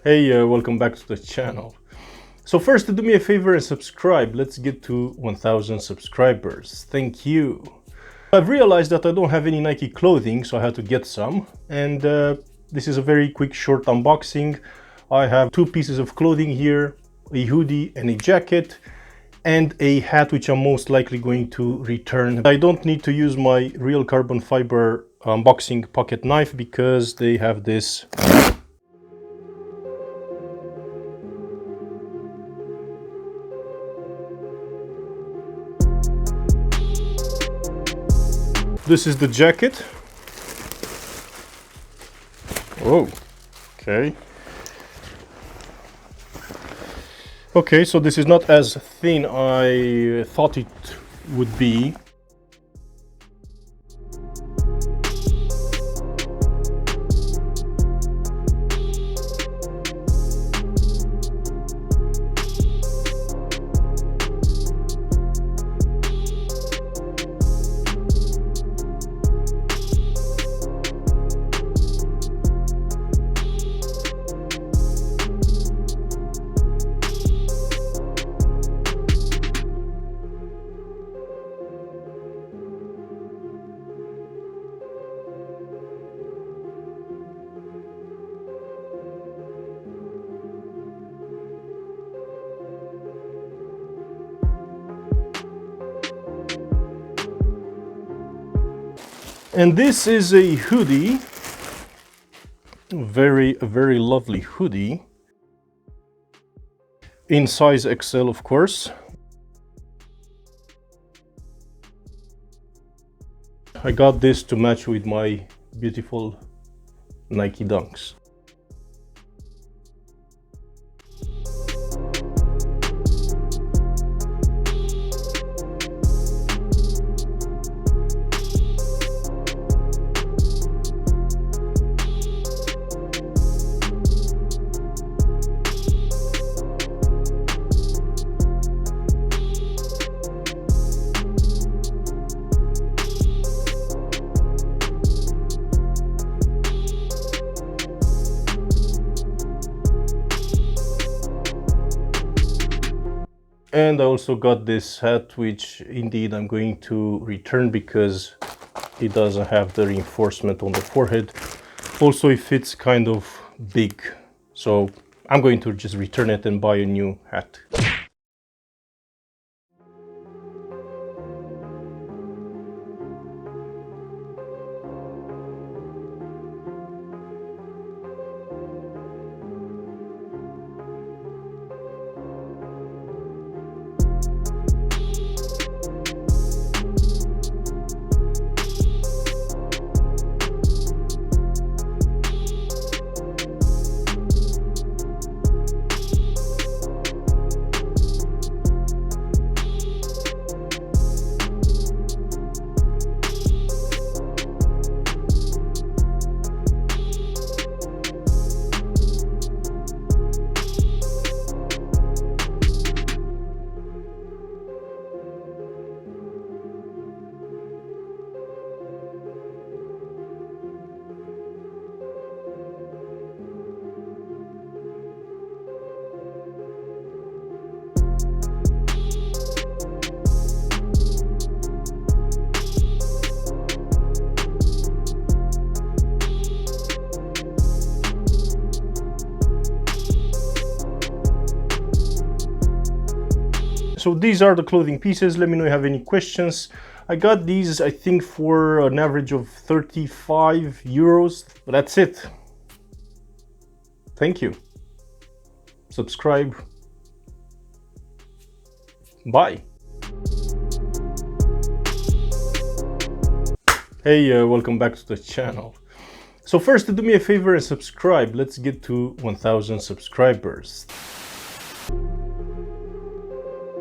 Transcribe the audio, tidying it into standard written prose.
Hey, welcome back to the channel. So first, do me a favor and subscribe. Let's get to 1000 subscribers. Thank you. I've realized that I don't have any Nike clothing, so I had to get some. And this is a very quick, short unboxing. I have two pieces of clothing here, a hoodie and a jacket, and a hat which I'm most likely going to return. I don't need to use my real carbon fiber unboxing pocket knife because they have this This is the jacket. Oh, okay. Okay, so this is not as thin I thought it would be. And this is a hoodie, very lovely hoodie, in size XL, of course. I got this to match with my beautiful Nike Dunks. And I also got this hat, which indeed I'm going to return because it doesn't have the reinforcement on the forehead. Also, it fits kind of big, so I'm going to just return it and buy a new hat. So these are the clothing pieces. Let me know if you have any questions. I got these, I think, for an average of 35 euros. But that's it. Thank you. Subscribe. Bye. Hey, welcome back to the channel. So first, do me a favor and subscribe. Let's get to 1000 subscribers.